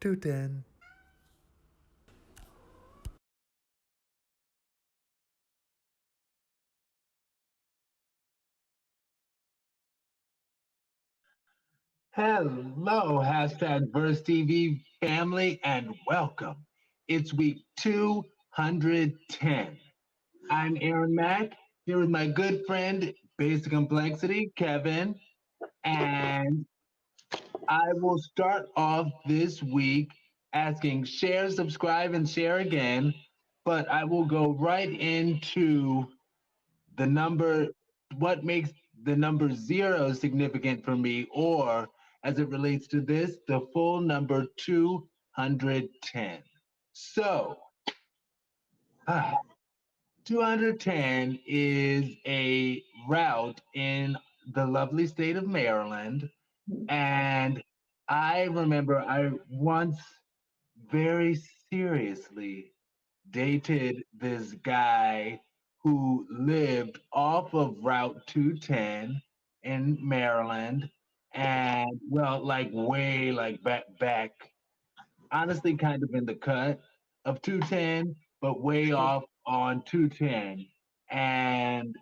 210. Hello, hashtag VersTEAv family, and welcome. It's week 210. I'm Aaron Mack, here with my good friend, Basic Complexity, Kevin, and I will start off this week asking share, subscribe, and share again, but I will go right into the number, what makes the number zero significant for me, or as it relates to this, the full number 210. So, 210 is a route in the lovely state of Maryland. And I remember I once very seriously dated this guy who lived off of Route 210 in Maryland, and well, like way like back, honestly kind of in the cut of 210, but way off on 210. And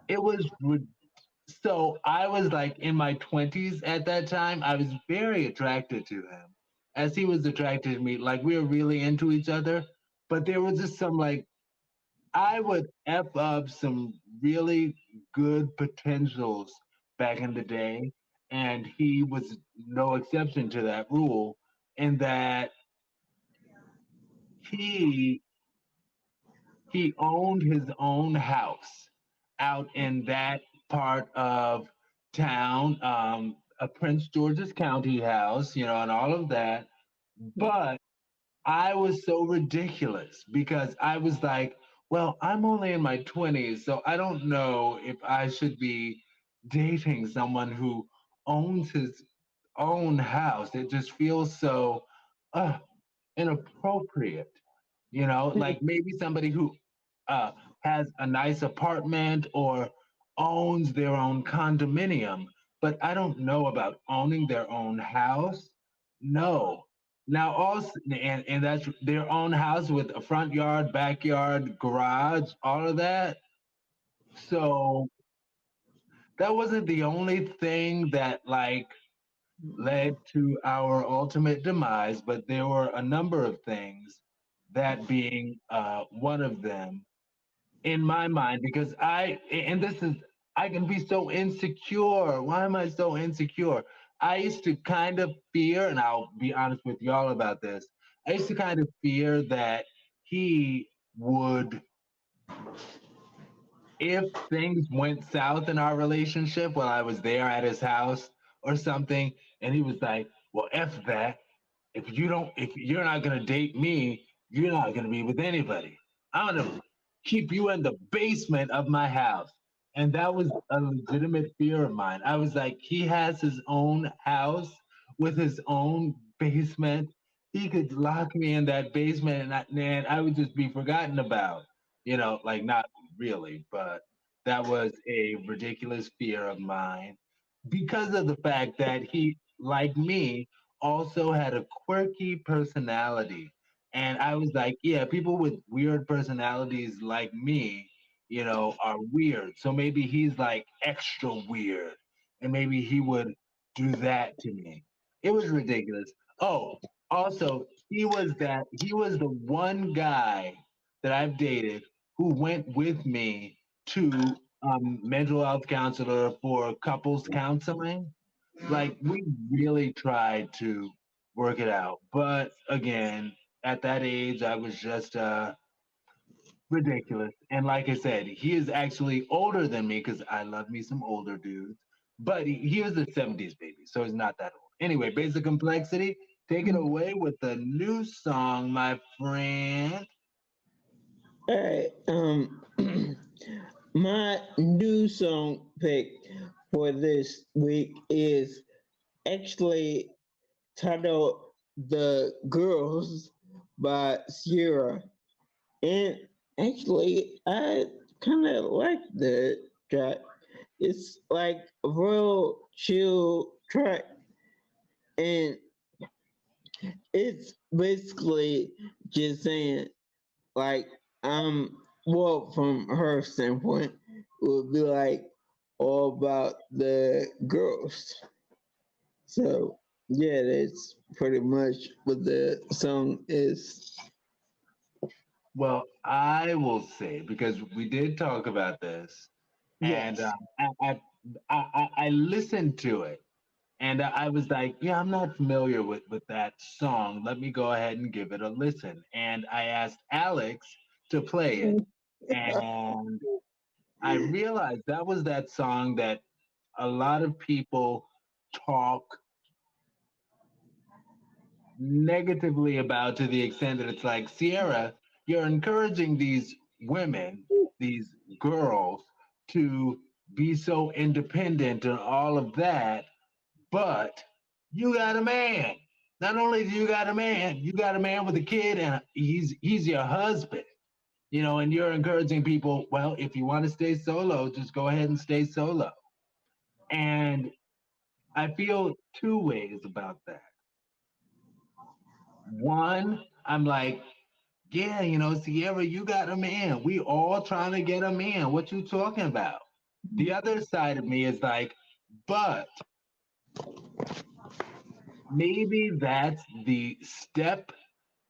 it was so I was like in my 20s at that time. I was very attracted to him as he was attracted to me. Like we were really into each other, but there was just some like I would F up some really good potentials back in the day, and he was no exception to that rule in that he he owned his own house out in that part of town, a Prince George's County house, and all of that. But I was so ridiculous because I was like, well, I'm only in my 20s, so I don't know if I should be dating someone who owns his own house. It just feels so uh, inappropriate, like maybe somebody who uh, has a nice apartment or owns their own condominium, but I don't know about owning their own house. No. Now also, and that's their own house with a front yard, backyard, garage, all of that. So that wasn't the only thing that like led to our ultimate demise, but there were a number of things, that being one of them in my mind, because and this is, I can be so insecure. Why am I so insecure? I used to kind of fear, and I'll be honest with y'all about this. I used to kind of fear that he would, if things went south in our relationship while I was there at his house or something, and he was like, well, F that. If you're not gonna date me, you're not gonna be with anybody. I'm gonna keep you in the basement of my house. And that was a legitimate fear of mine. I was like, he has his own house with his own basement. He could lock me in that basement, and I would just be forgotten about. Like not really, but that was a ridiculous fear of mine because of the fact that he, like me, also had a quirky personality. And I was like, yeah, people with weird personalities like me, are weird. So maybe he's like extra weird. And maybe he would do that to me. It was ridiculous. Oh, also, he was the one guy that I've dated who went with me to mental health counselor for couples counseling. Like we really tried to work it out, but again, at that age, I was just ridiculous. And like I said, he is actually older than me because I love me some older dudes. But he was a '70s baby, so he's not that old. Anyway, Basic Complexity, take it away with the new song, my friend. All right. My new song pick for this week is actually titled "The Girls" by Sierra, and actually I kind of like the track. It's like a real chill track, and it's basically just saying like well from her standpoint it would be like all about the girls. So yeah, that's pretty much what the song is. Well, I will say, because we did talk about this, and Yes. I listened to it, and I was like, yeah, I'm not familiar with that song. Let me go ahead and give it a listen. And I asked Alex to play it, and I realized that was that song that a lot of people talk negatively about, to the extent that it's like, Sierra, you're encouraging these women, these girls, to be so independent and all of that, but you got a man. Not only do you got a man with a kid, and he's your husband. You know, and you're encouraging people, well, if you want to stay solo, just go ahead and stay solo. And I feel two ways about that. One, I'm like, yeah, you know, Sierra, you got a man. We all trying to get a man. What you talking about? The other side of me is like, but maybe that's the step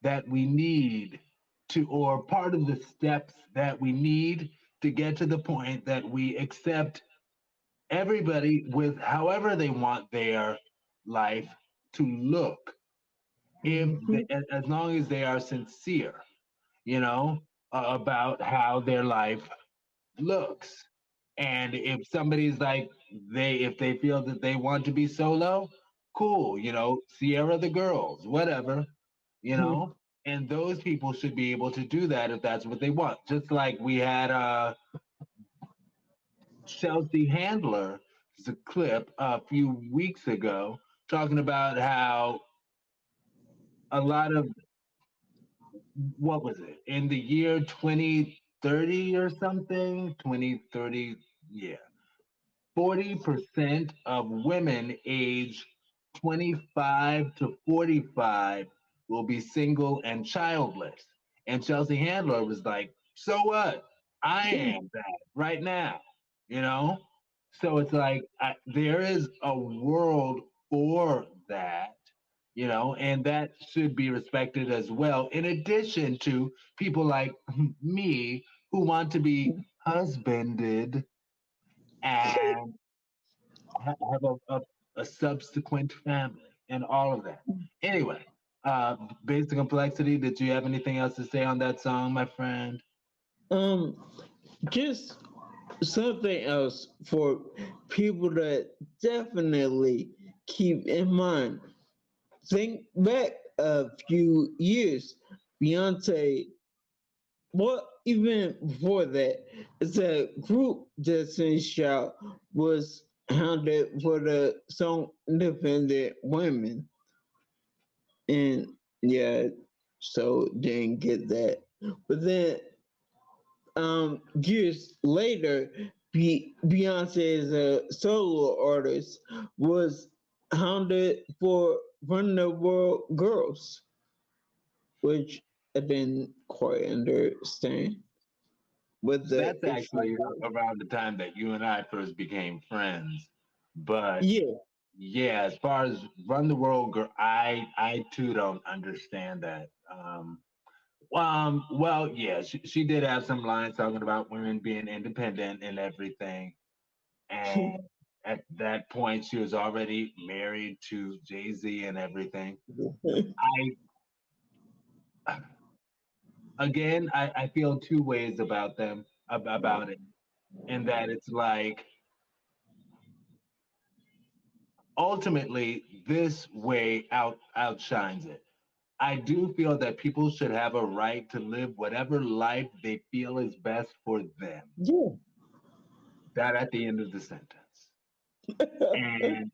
that we need to, or part of the steps that we need to get to the point that we accept everybody with however they want their life to look, if Mhm. as long as they are sincere, you know, about how their life looks. And if somebody's like, if they feel that they want to be solo, cool, you know, Sierra the girls, whatever, you know. And those people should be able to do that if that's what they want. Just like we had Chelsea Handler, a clip a few weeks ago, talking about how a lot of, what was it, in the year 2030 or something, 2030, yeah, 40% of women age 25 to 45 will be single and childless. And Chelsea Handler was like, so what? I am that right now, you know? So it's like, there is a world for that, you know, and that should be respected as well. In addition to people like me who want to be husbanded and have a subsequent family and all of that. Anyway, basic complexity. Did you have anything else to say on that song, my friend? Um, just something else for people to definitely keep in mind. Think back a few years, Beyonce, well, even before that, it's a group Destiny's Child was hounded for the song Independent Women. And yeah, so didn't get that. But then years later, Beyonce as a solo artist was hounded for Run the World Girls, which I didn't quite understand what the That's issue actually was. around the time that you and I first became friends. But Yeah. yeah, as far as Run the World Girl, I too don't understand that. Well, yeah, she did have some lines talking about women being independent and everything. And at that point, she was already married to Jay Z and everything. I again, I feel two ways about them, about it, and that it's like, ultimately this way outshines it. I do feel that people should have a right to live whatever life they feel is best for them. Yeah. That at the end of the sentence. And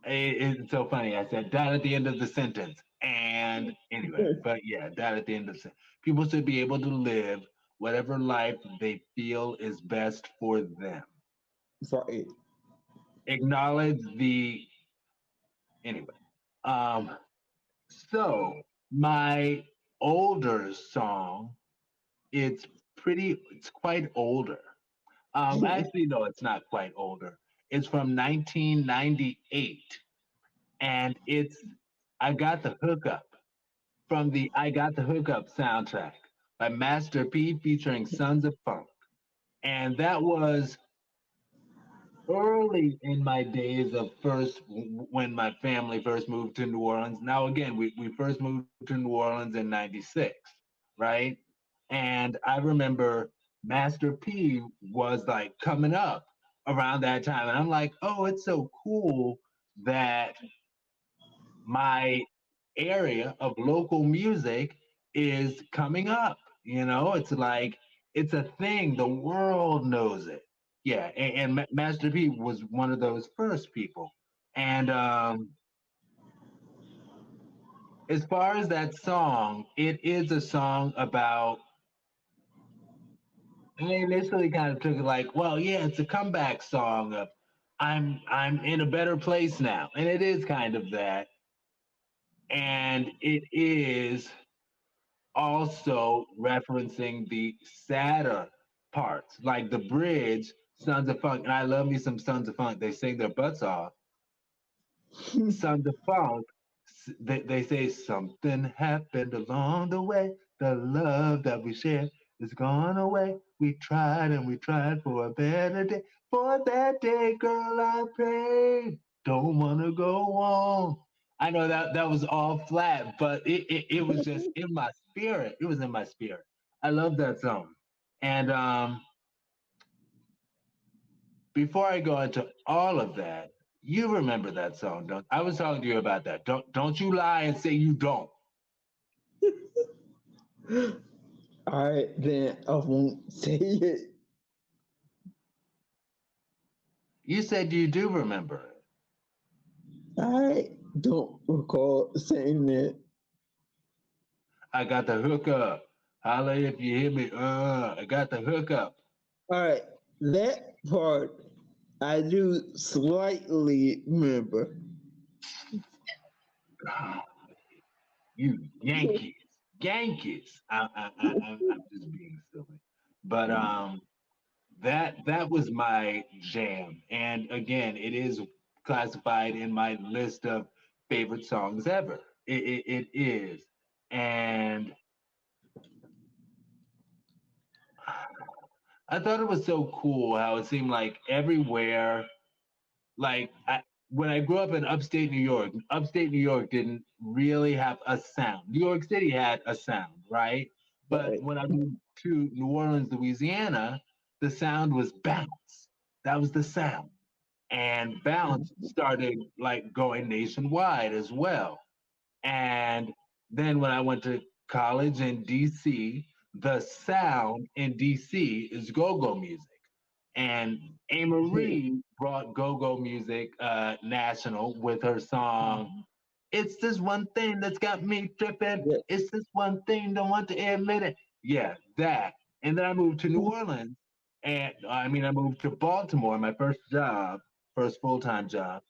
it's so funny. I said that at the end of the sentence. And anyway, but yeah, that at the end of the sentence. People should be able to live whatever life they feel is best for them. Right. Acknowledge the, anyway. Um, So my older song, it's it's quite older. Actually, no, it's not quite older. It's from 1998, and it's I Got the Hookup from the I Got the Hookup soundtrack by Master P featuring Sons of Funk. And that was early in my days of when my family first moved to New Orleans. Now, again, we first moved to New Orleans in 96, right? And I remember Master P was like coming up around that time. And I'm like, oh, it's so cool that my area of local music is coming up. It's like it's a thing. The world knows it. Yeah, and Master P was one of those first people. And as far as that song, it is a song about. I initially kind of took it like, well, yeah, it's a comeback song of I'm in a better place now, and it is kind of that, and it is also referencing the sadder parts, like the bridge, Sons of Funk. And I love me some Sons of Funk. They sing their butts off. Sons of Funk, they say something happened along the way. The love that we shared is gone away. We tried and we tried for a better day. For that day, girl, I prayed. Don't want to go on. I know that was all flat, but it was just in my spirit. It was in my spirit. I love that song. And before I go into all of that, you remember that song, don't? I was talking to you about that. Don't you lie and say you don't. All right, then I won't say it. You said you do remember it. I don't recall saying that. I got the hookup. Holla if you hear me. I got the hookup. All right, that part I do slightly remember. Ah, you Yankees, Yankees. I'm just being silly, but that was my jam. And again, it is classified in my list of favorite songs ever. It is. And I thought it was so cool how it seemed like everywhere, like when I grew up in upstate New York didn't really have a sound. New York City had a sound, right? But Right. when I moved to New Orleans, Louisiana, the sound was bounce. That was the sound. And bounce started like going nationwide as well. And then when I went to college in DC, the sound in DC is go-go music. And A. Marie brought go-go music national with her song, "It's This One Thing That's Got Me Tripping. Yeah. It's this one thing, don't want to admit it." Yeah, that. And then I moved to New Orleans, and I moved to Baltimore, my first job, first full-time job.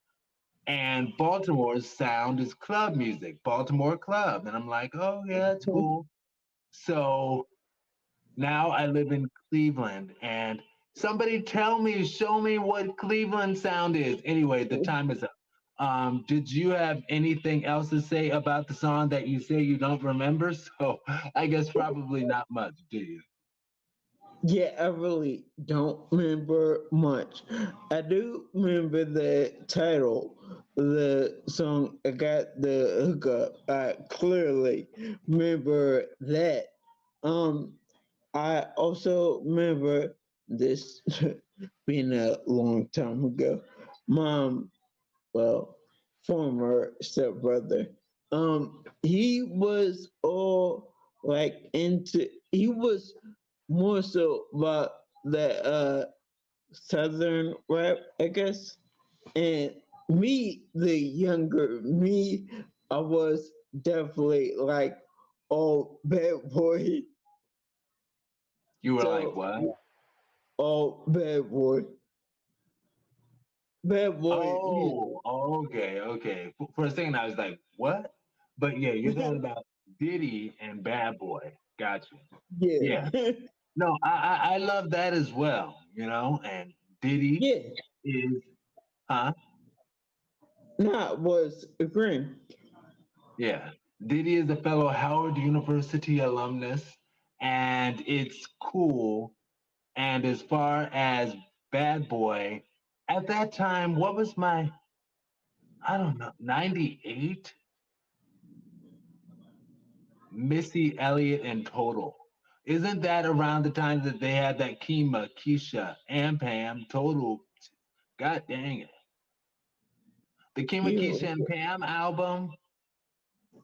And Baltimore's sound is club music, Baltimore club. And I'm like, oh yeah, it's cool. So now I live in Cleveland, and somebody tell me, show me what Cleveland sound is. Anyway, the time is up. Did you have anything else to say about the song that you say you don't remember? So I guess probably not much, do you? Yeah, I really don't remember much. I do remember the title, the song. I got the hookup. I clearly remember that. Um, I also remember this being a long time ago. Mom, well, former stepbrother. He was all like into. He was more so about the southern rap, I guess. And me, the younger me, I was definitely like all bad boy. You were like, So what? all bad boy music. Oh, okay, okay. For a second, I was like, what? But yeah, you're talking about Diddy and Bad Boy. Gotcha. Yeah. Yeah. No, I love that as well, and Diddy Yeah. is, huh? Not was agreeing. Yeah. Diddy is a fellow Howard University alumnus, and it's cool. And as far as Bad Boy, at that time, what was I don't know, 98? Missy Elliott in Total. Isn't that around the time that they had that Kima, Keisha, and Pam Total? God dang it. The Kima, Yeah. Keisha, and Pam album?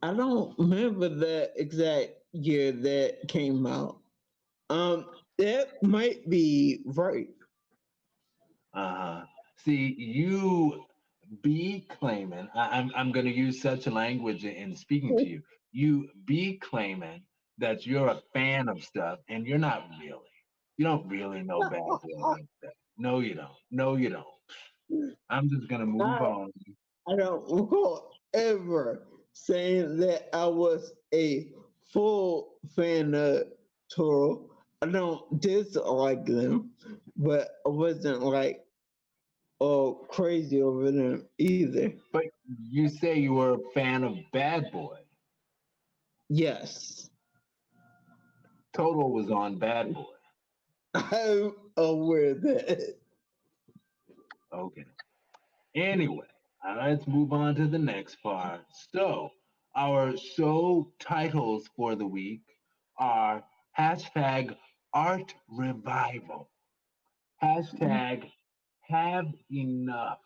I don't remember the exact year that came out. That might be right. Uh-huh. See, you be claiming, I'm going to use such language in speaking to you. You be claiming that you're a fan of stuff, and you're not really. You don't really know Bad Boy like that. No, you don't. No, you don't. I'm just going to move I, on. I don't recall ever saying that I was a full fan of Toro. I don't dislike them, but I wasn't like crazy over them either. But you say you were a fan of Bad Boy. Yes, Total was on Bad Boy. I'm aware of that. Okay. Anyway, let's move on to the next part. So, our show titles for the week are hashtag Art Revival, hashtag Have Enough,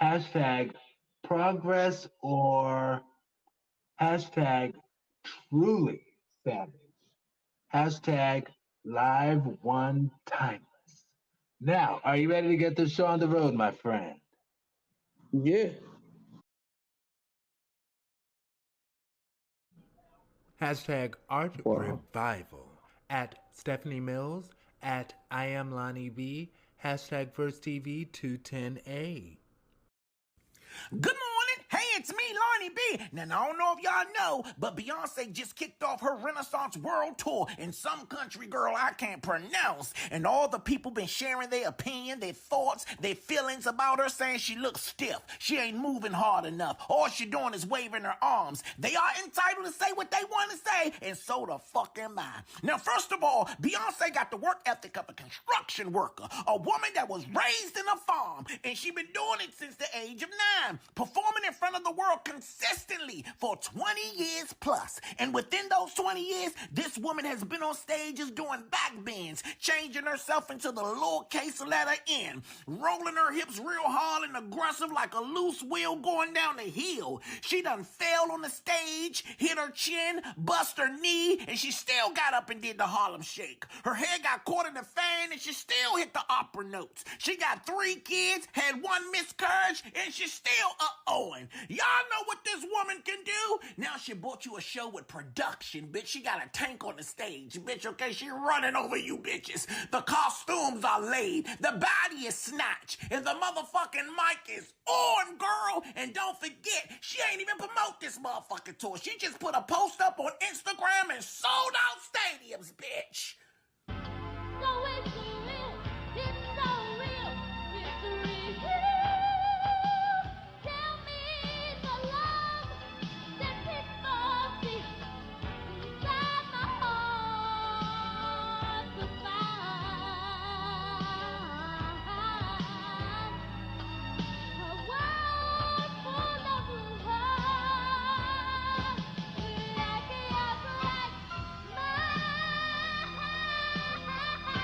hashtag Progress or hashtag Truly Savage, hashtag Live One Timeless. Now, are you ready to get this show on the road, my friend? Yeah. Hashtag Art Wow. Revival at Stephanie Mills at I am Lonnie B. Hashtag VersTEAv210 Good morning. Hey, it's me, Lonnie B. Now, I don't know if y'all know, but Beyonce just kicked off her Renaissance World Tour in some country, girl, I can't pronounce. And all the people been sharing their opinion, their thoughts, their feelings about her, saying she looks stiff. She ain't moving hard enough. All she doing is waving her arms. They are entitled to say what they want to say, and so the fuck am I. Now, first of all, Beyonce got the work ethic of a construction worker, a woman that was raised in a farm, and she been doing it since the age of 9, performing in front of the world consistently for 20 years plus. And within those 20 years, this woman has been on stages doing back bends, changing herself into the lowercase letter N, rolling her hips real hard and aggressive like a loose wheel going down the hill. She done fell on the stage, hit her chin, bust her knee, and she still got up and did the Harlem Shake. Her hair got caught in the fan, and she still hit the opera notes. She got 3 kids, had 1 miscarriage, and she's still Owen. Y'all know what this woman can do? Now she bought you a show with production, bitch. She got a tank on the stage, bitch, okay? She running over you bitches. The costumes are laid. The body is snatched. And the motherfucking mic is on, girl. And don't forget, she ain't even promote this motherfucking tour. She just put a post up on Instagram and sold out stadiums, bitch. So it's real, it's so real, it's real. Tell me the love that people feel inside my heart could find a world full of love, like my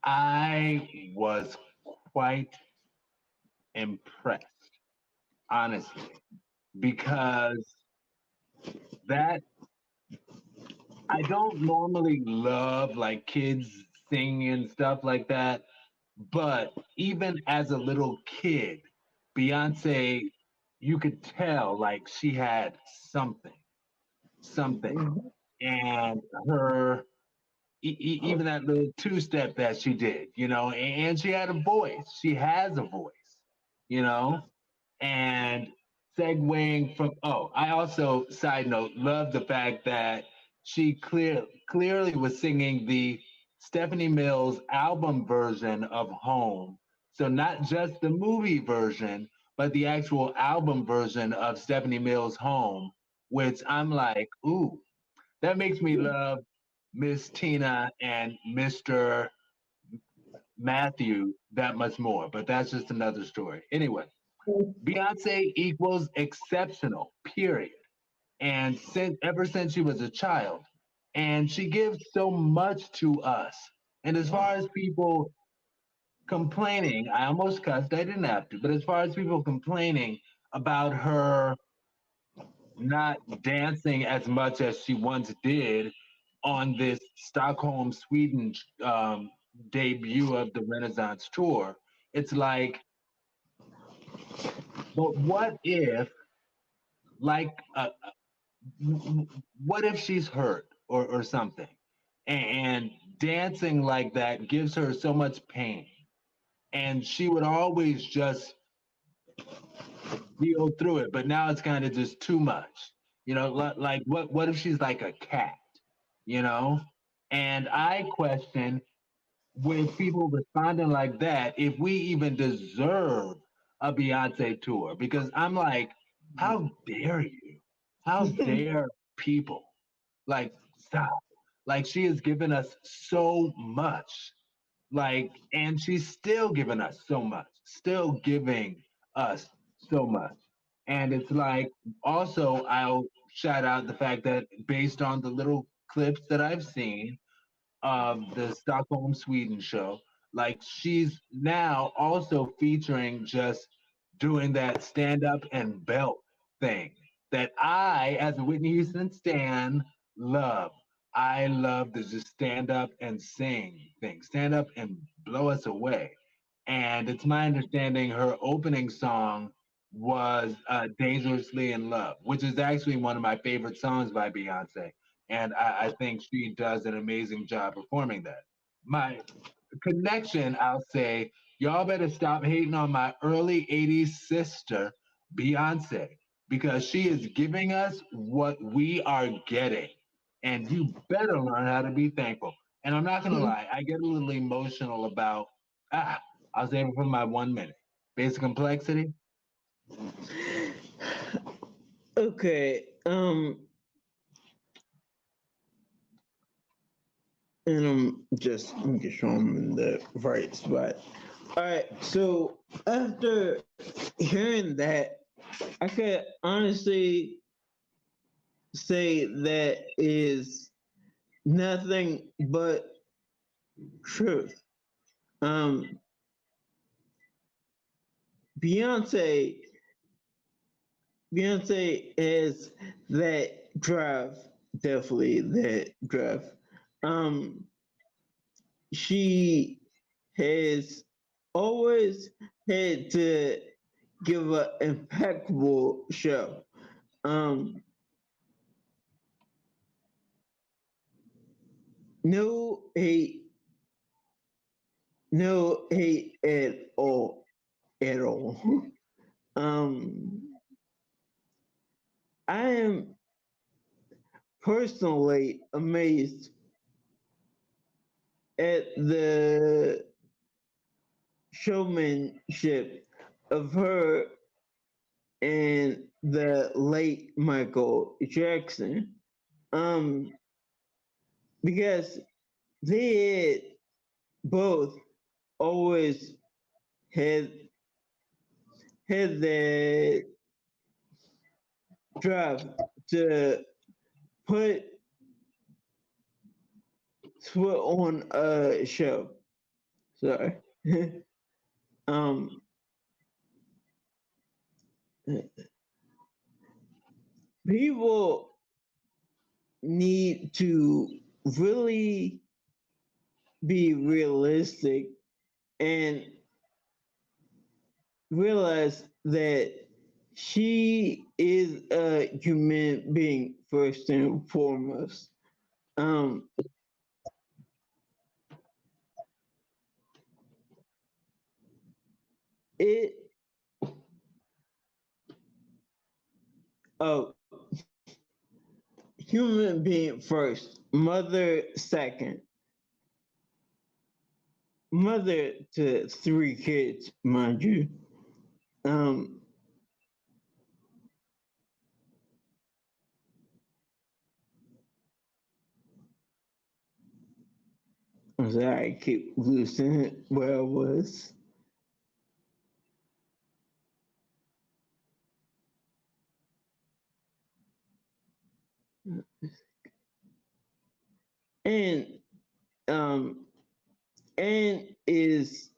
I was quite impressed, honestly, because that I don't normally love like kids singing and stuff like that, but even as a little kid, Beyonce, you could tell like she had something, and her even that little two-step that she did, and she had a voice. She has a voice, you know, and segueing from I also side note love the fact that she clearly was singing the Stephanie Mills album version of Home. So not just the movie version, but the actual album version of Stephanie Mills' Home, which I'm like, ooh, that makes me love Miss Tina and Mr. Matthew that much more. But that's just another story. Anyway, Beyonce equals exceptional, period. And ever since she was a child, and she gives so much to us. And as far as people complaining, I almost cussed, I didn't have to, but as far as people complaining about her not dancing as much as she once did on this Stockholm, Sweden debut of the Renaissance tour, it's like, but like, uh, what if she's hurt or something? And dancing like that gives her so much pain. And she would always just deal through it. But now it's kind of just too much. Like what if she's like a cat, you know? And I question with people responding like that if we even deserve a Beyonce tour. Because I'm like, how dare you? How dare people? Like, stop. Like, she has given us so much. Like, and she's still giving us so much, still giving us so much. And it's like, also, I'll shout out the fact that based on the little clips that I've seen, the Stockholm, Sweden show. Like she's now also featuring just doing that stand up and belt thing that I, as a Whitney Houston stan, love. I love to just stand up and sing things, stand up and blow us away. And it's my understanding her opening song was Dangerously in Love, which is actually one of my favorite songs by Beyonce. And I think she does an amazing job performing that. My connection, I'll say, y'all better stop hating on my early 80s sister, Beyonce, because she is giving us what we are getting. And you better learn how to be thankful. And I'm not going to lie, I get a little emotional about, I was able for my 1 minute. Basic complexity. Okay. And I'm just making sure I'm in the right spot. All right. So after hearing that, I could honestly say that is nothing but truth. Um, Beyonce, Beyonce has that drive, definitely that drive. Um, she has always had to give an impeccable show. Um, no hate, no hate at all, at all. um, I am personally amazed at the showmanship of her and the late Michael Jackson. Um, because they had both always had that drive to put on a show. sorry. um, people need to really be realistic and realize that she is a human being first and foremost. Um, it oh, human being first, mother second, mother to 3 kids, mind you. Um, I'm sorry, I keep losing it where I was. And um, and is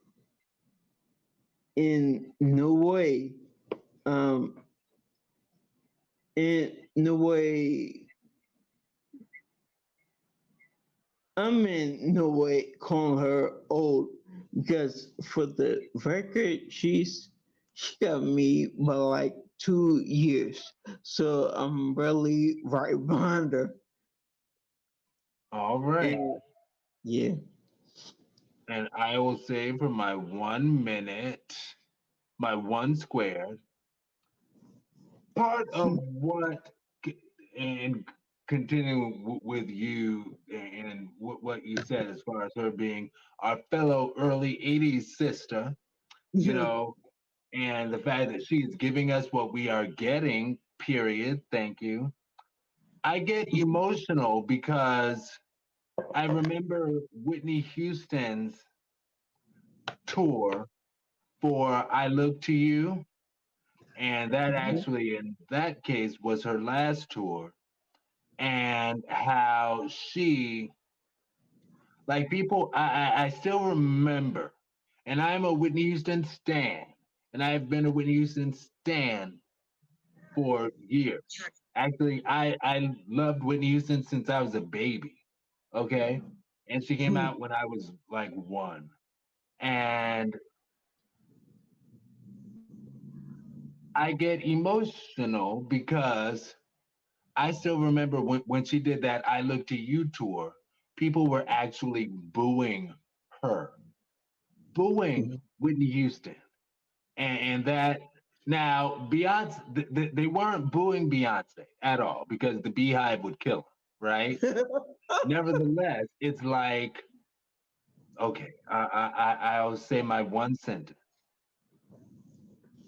in no way, um, in no way, I'm in no way calling her old because for the record, she got me by like 2 years, so I'm really right behind her. All right. And yeah, And I will say for my 1 minute, my one square, part of what, and continuing with you and what you said as far as her being our fellow early 80s sister, you know, and the fact that she's giving us what we are getting, period. Thank you. I get emotional because I remember Whitney Houston's tour for I Look to You. And that actually, in that case, was her last tour. And how she, like people, I still remember, and I'm a Whitney Houston stan, and I've been a Whitney Houston stan for years. Actually, I loved Whitney Houston since I was a baby. Okay, and she came out when I was like one, and I get emotional because I still remember when she did that I Look to You tour, people were actually booing her, booing Whitney Houston. And that now Beyonce, they weren't booing Beyonce at all because the Beehive would kill her, right? Nevertheless, it's like, okay, I'll say my one sentence.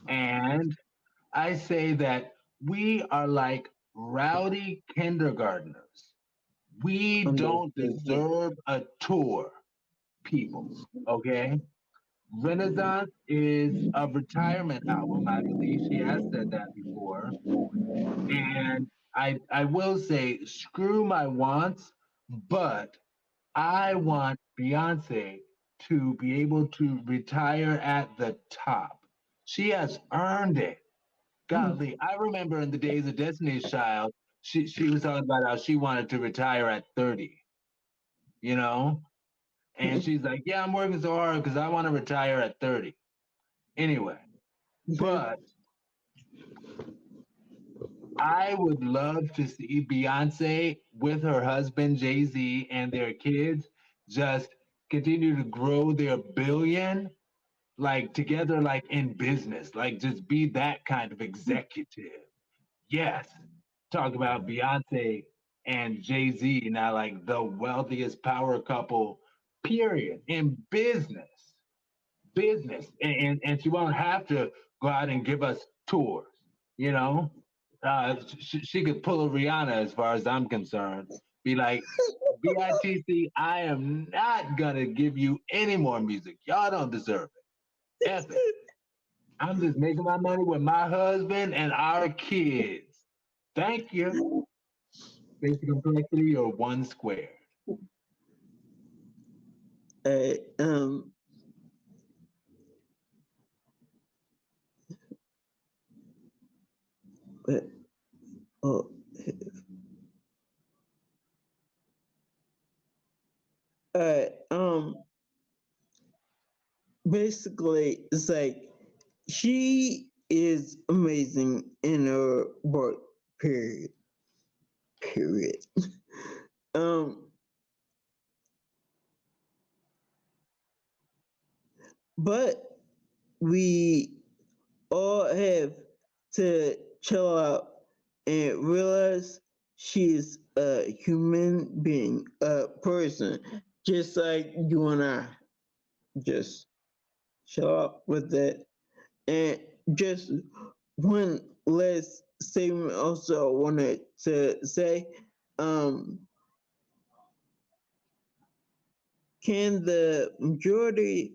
And I say that we are like rowdy kindergartners. We don't deserve a tour, people. Okay? Renaissance is a retirement album. I believe she has said that before. And I will say, screw my wants, but I want Beyonce to be able to retire at the top. She has earned it. Golly, I remember in the days of Destiny's Child, she was talking about how she wanted to retire at 30, you know? And she's like, yeah, I'm working so hard because I want to retire at 30. Anyway, but I would love to see Beyonce with her husband, Jay-Z, and their kids just continue to grow their billion, like together, like in business, like just be that kind of executive. Yes, talk about Beyonce and Jay Z now, like the wealthiest power couple, period, in business. Business. And she won't have to go out and give us tours, you know? She could pull a Rihanna as far as I'm concerned. Be like, BITC, I am not gonna give you any more music. Y'all don't deserve it. F it. I'm just making my money with my husband and our kids. Thank you. Basic complexity or one square. uh, um, but oh, basically, it's like she is amazing in her work. Period. Period. um, but we all have to chill out and realize she's a human being, a person, just like you and I. Just chill out with that. And just one last statement also wanted to say, um, can the majority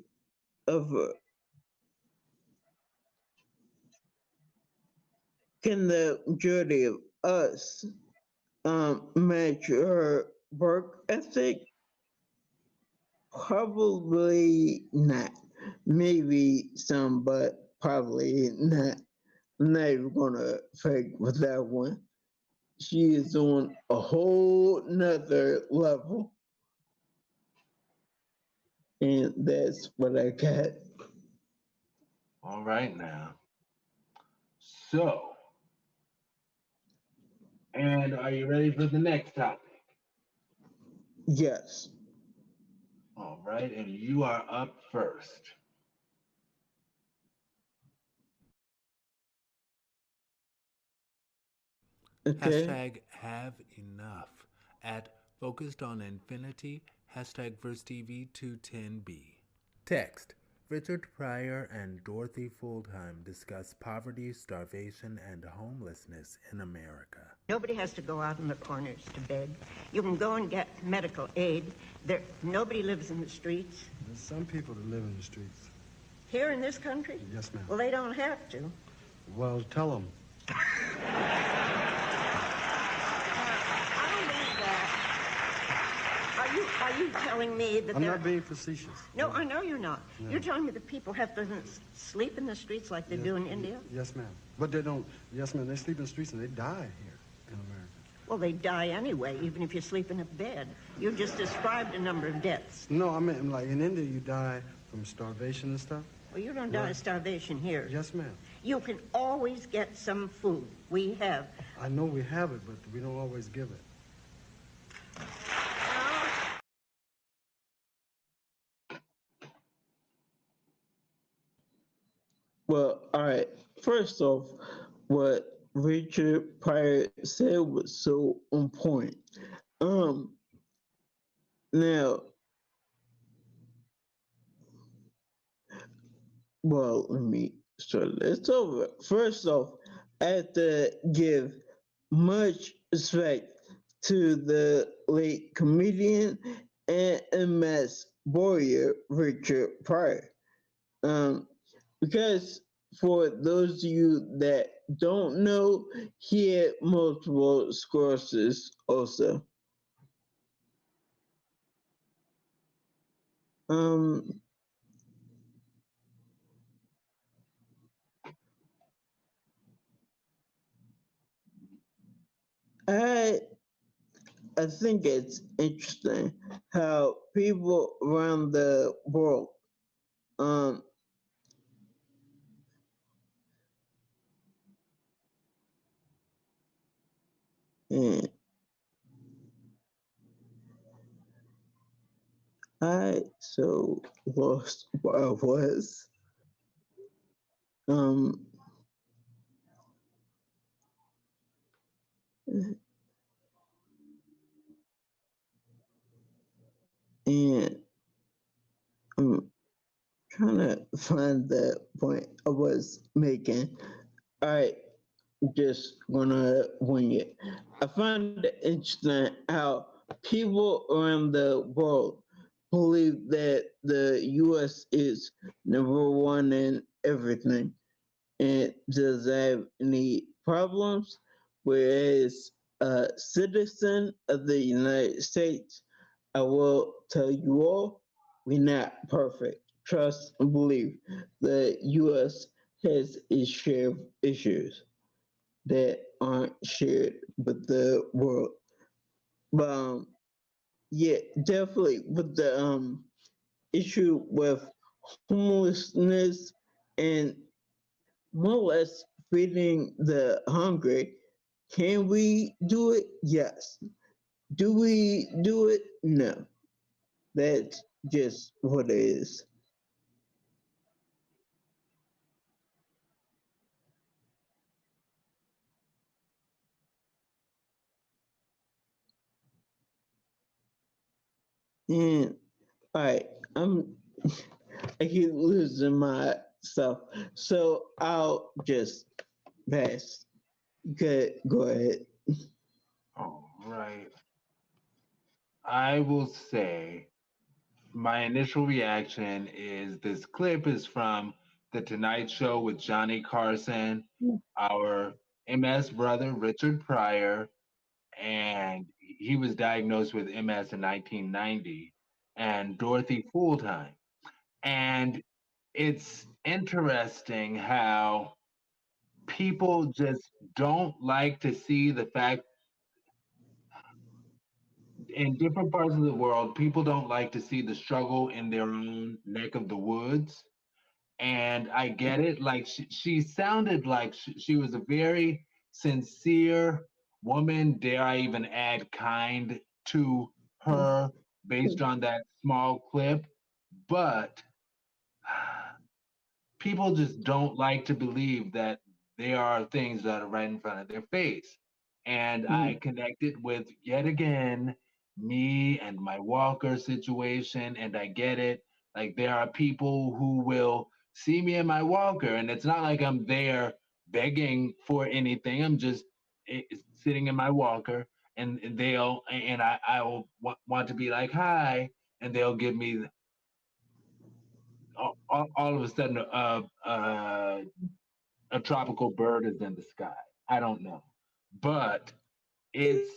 of us match her work ethic? Probably not. Maybe some, but probably not. I'm not even gonna fake with that one. She is on a whole nother level. And that's what I got. All right now. So, and are you ready for the next topic? Yes. All right, and you are up first. Okay. Hashtag have enough at Focused on Infinity, hashtag VersTEAv210 Text. Richard Pryor and Dorothy Fuldheim discuss poverty, starvation, and homelessness in America. Nobody has to go out in the corners to beg. You can go and get medical aid. Nobody lives in the streets. There's some people that live in the streets. Here in this country? Yes, ma'am. Well, they don't have to. Well, tell them. I don't believe that. Are you telling me that I'm not being facetious. No, I know you're not. No. You're telling me that people have to sleep in the streets like they do in India? Yes, ma'am. But they don't. Yes, ma'am. They sleep in the streets and they die here in America. Well, they die anyway, even if you sleep in a bed. You just described a number of deaths. No, I mean, like in India, you die from starvation and stuff. Well, you don't die of starvation here. Yes, ma'am. You can always get some food. We have. I know we have it, but we don't always give it. Well, all right. First off, what Richard Pryor said was so on point. Now, well, let me start this over. First off, I have to give much respect to the late comedian and MS warrior Richard Pryor. Because for those of you that don't know, he had multiple sclerosis also. I think it's interesting how people around the world and I so lost where I was. And I'm trying to find the point I was making. All right, just gonna wing it. I find it interesting how people around the world believe that the U.S. is number one in everything and doesn't have any problems, whereas a citizen of the United States, I will tell you all, we're not perfect. Trust and believe the U.S. has its share of issues. that aren't shared with the world. But yeah, definitely with the issue with homelessness and more or less feeding the hungry. Can we do it? Yes. Do we do it? No. That's just what it is. And all right, I keep losing myself, so I'll just pass. Good, go ahead. All right. I will say my initial reaction is this clip is from The Tonight Show with Johnny Carson, our MS brother, Richard Pryor, and he was diagnosed with MS in 1990, and Dorothy Fulltime. And it's interesting how people just don't like to see the fact in different parts of the world, people don't like to see the struggle in their own neck of the woods. And I get it. Like she sounded like she was a very sincere woman. Dare I even add kind to her based on that small clip. But people just don't like to believe that there are things that are right in front of their face. And I connected with yet again me and my walker situation, and I get it. Like there are people who will see me in my walker, and it's not like I'm there begging for anything. I'm just sitting in my walker, and they'll and I will want to be like hi, and they'll give me all of a sudden a tropical bird is in the sky. I don't know, but it's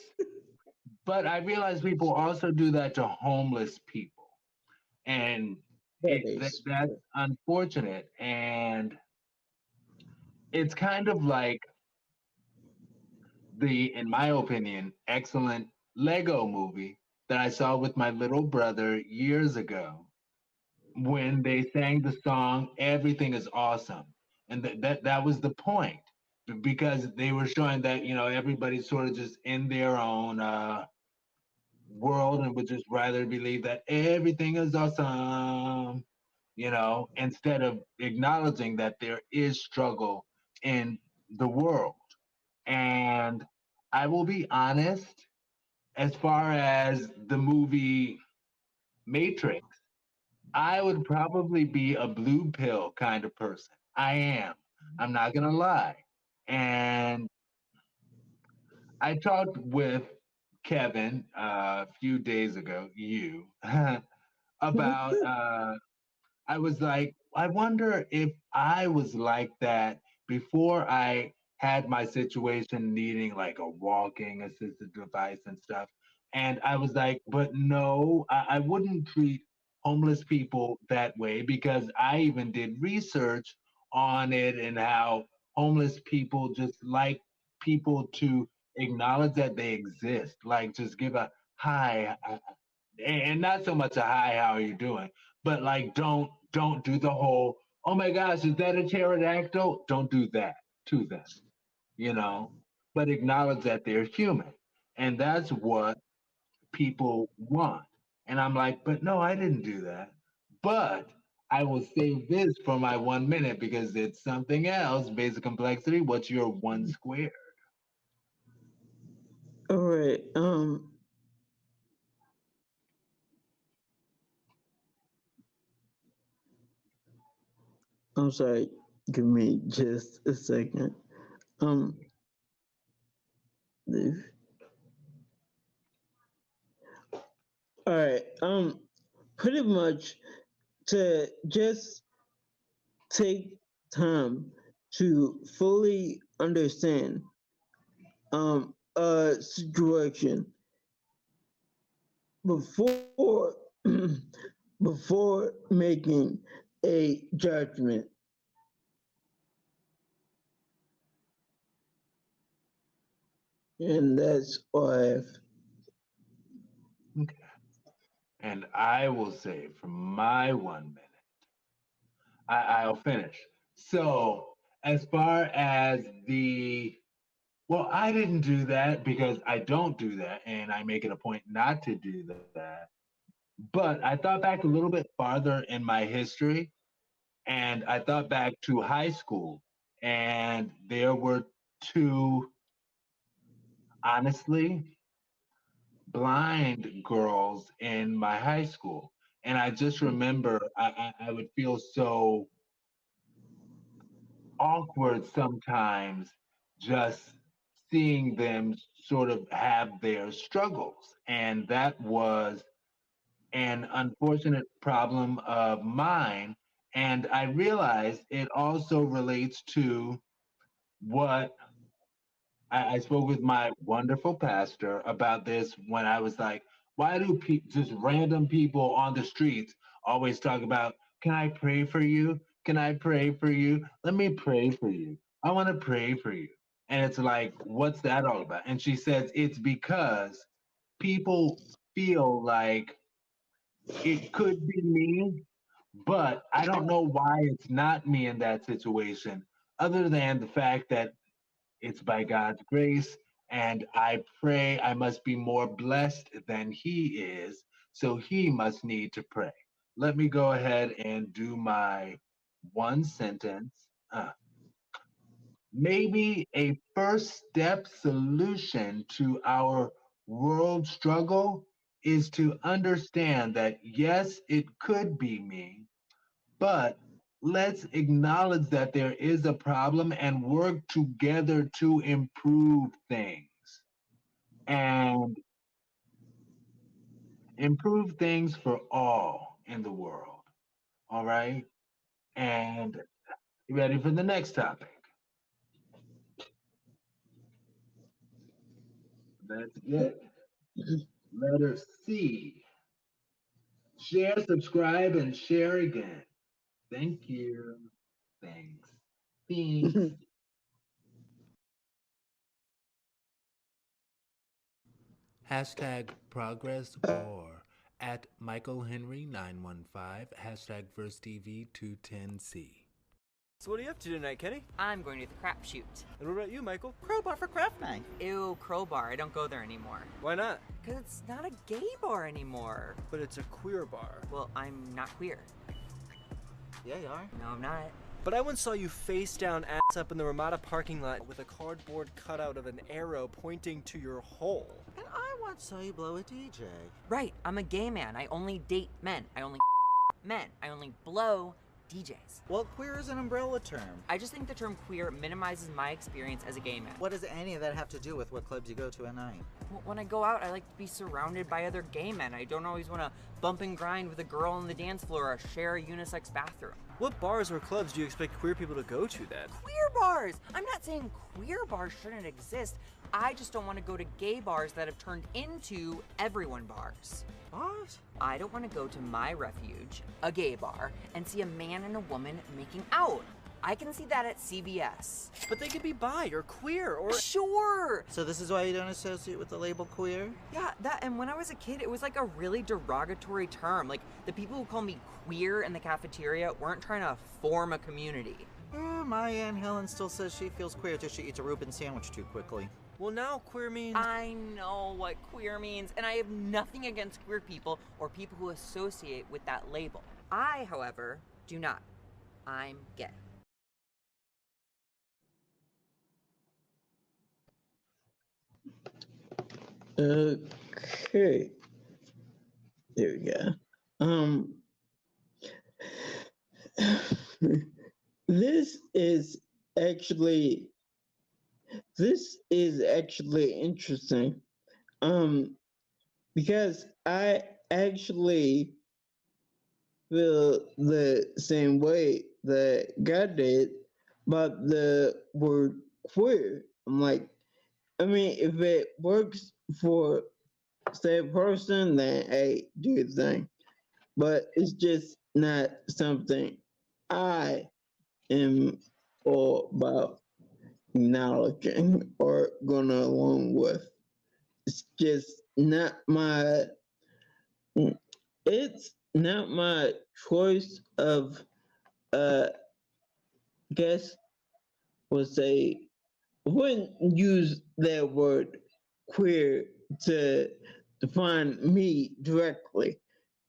but I realize people also do that to homeless people, and That is that's unfortunate. And it's kind of like the, in my opinion, excellent Lego movie that I saw with my little brother years ago when they sang the song "Everything is Awesome," and that was the point, because they were showing that everybody's sort of just in their own world and would just rather believe that everything is awesome, instead of acknowledging that there is struggle in the world. And I will be honest, as far as the movie Matrix, I would probably be a blue pill kind of person. I am. I'm not going to lie. And I talked with Kevin a few days ago, about, I was like, I wonder if I was like that before I had my situation needing like a walking assisted device and stuff. And I was like, but no, I wouldn't treat homeless people that way, because I even did research on it and how homeless people just like people to acknowledge that they exist, like just give a hi, and not so much a hi, how are you doing, but like don't do the whole, oh my gosh, is that a pterodactyl? Don't do that to them, you know, but acknowledge that they're human. And that's what people want. And I'm like, but no, I didn't do that. But I will save this for my 1 minute because it's something else. Basic complexity. What's your one square? all right. I'm sorry. Give me just a second. Um, all right. Pretty much to just take time to fully understand a situation before before making a judgment. And that's all I have. Okay. And I will say for my 1 minute, I'll finish. So, as far as well, I didn't do that because I don't do that, and I make it a point not to do that. But I thought back a little bit farther in my history, and I thought back to high school, and there were two, honestly, blind girls in my high school. And I just remember I would feel so awkward sometimes just seeing them sort of have their struggles. And that was an unfortunate problem of mine. And I realized it also relates to what I spoke with my wonderful pastor about this when I was like, why do just random people on the streets always talk about, can I pray for you? Can I pray for you? Let me pray for you. I want to pray for you. And it's like, what's that all about? And she says, it's because people feel like it could be me, but I don't know why it's not me in that situation, other than the fact that it's by God's grace. And I pray I must be more blessed than he is. So he must need to pray. Let me go ahead and do my one sentence. Maybe a first step solution to our world struggle is to understand that, yes, it could be me, but let's acknowledge that there is a problem and work together to improve things and improve things for all in the world. All right. And you ready for the next topic? That's it. Letter C. Share, subscribe, and share again. Thank you. Thanks. Thanks. Hashtag ProgressOr at Michael Henry 915, hashtag VersTEAv210C. So what are you up to tonight, Kenny? I'm going to the crapshoot. And what about you, Michael? Crowbar for craft night. Ew, crowbar. I don't go there anymore. Why not? Because it's not a gay bar anymore. But it's a queer bar. Well, I'm not queer. Yeah, you are. No, I'm not. But I once saw you face down, ass up in the Ramada parking lot with a cardboard cutout of an arrow pointing to your hole. And I once saw you blow a DJ. Right, I'm a gay man. I only date men. I only men. I only blow DJs. Well, queer is an umbrella term. I just think the term queer minimizes my experience as a gay man. What does any of that have to do with what clubs you go to at night? Well, when I go out, I like to be surrounded by other gay men. I don't always want to bump and grind with a girl on the dance floor or share a unisex bathroom. What bars or clubs do you expect queer people to go to then? Queer bars! I'm not saying queer bars shouldn't exist. I just don't want to go to gay bars that have turned into everyone bars. What? I don't want to go to my refuge, a gay bar, and see a man and a woman making out. I can see that at CVS. But they could be bi or queer or... Sure! So this is why you don't associate with the label queer? Yeah, and when I was a kid, it was like a really derogatory term. Like, the people who call me queer in the cafeteria weren't trying to form a community. Yeah, my Aunt Helen still says she feels queer till she eats a Reuben sandwich too quickly. Well, now queer means... I know what queer means, and I have nothing against queer people or people who associate with that label. I, however, do not. I'm gay. Okay. There we go. This is actually interesting. Because I actually feel the same way that God did about the word queer. I'm like, I mean, if it works for said person, then hey, do your thing. But it's just not something I am all about. acknowledging or going along with. It's just not my. It's not my choice of. Guess would say wouldn't use that word queer to define me directly.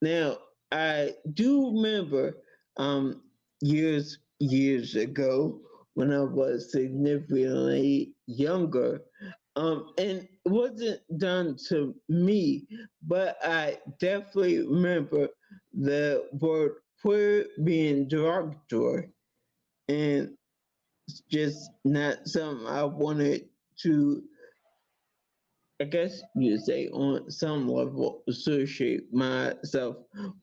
Now, I do remember years ago when I was significantly younger, and it wasn't done to me, but I definitely remember the word queer being derogatory, and it's just not something I wanted to, I guess you'd say, on some level, associate myself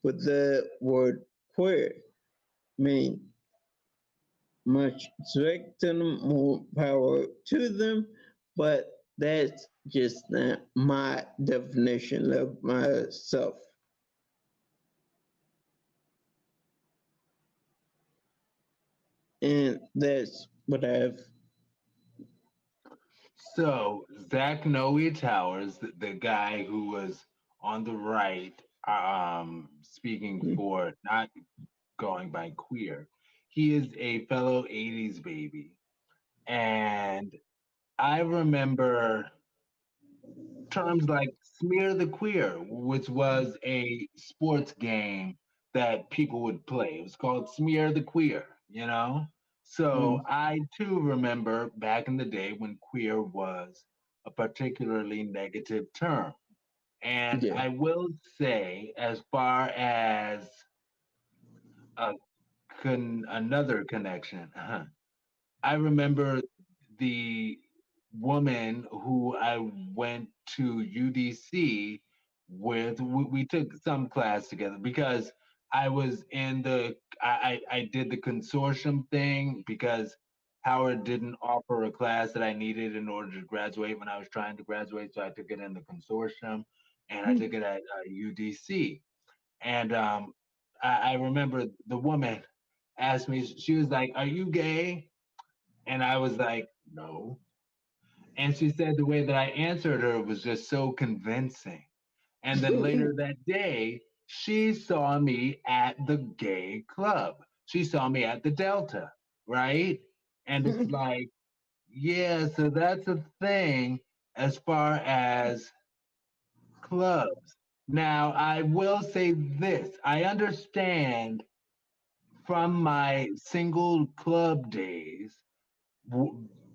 with the word queer. I mean, much respect to them, more power to them, but that's just not my definition of myself. And that's what I've. So Zach Noe Towers, the guy who was on the right, speaking for not going by queer, he is a fellow '80s baby, and I remember terms like smear the queer, which was a sports game that people would play. It was called smear the queer, you know? So I too remember back in the day when queer was a particularly negative term. And Yeah. I will say, as far as a another connection, I remember the woman who I went to UDC with. We took some class together because I was in the I did the consortium thing because Howard didn't offer a class that I needed in order to graduate when I was trying to graduate, so I took it in the consortium, and I took it at UDC. And I remember the woman asked me. She was like, "Are you gay?" And I was like, no. And she said the way that I answered her was just so convincing. And then later that day, she saw me at the gay club. She saw me at the Delta, right? And it's like, yeah, so that's a thing as far as clubs. Now, I will say this I understand from my single club days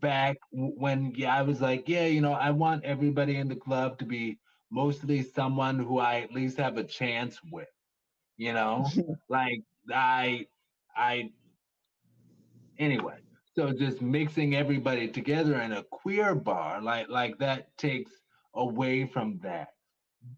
back when I was like, yeah, I want everybody in the club to be mostly someone who I at least have a chance with, you know? Like I I anyway. So just mixing everybody together in a queer bar, like that takes away from that.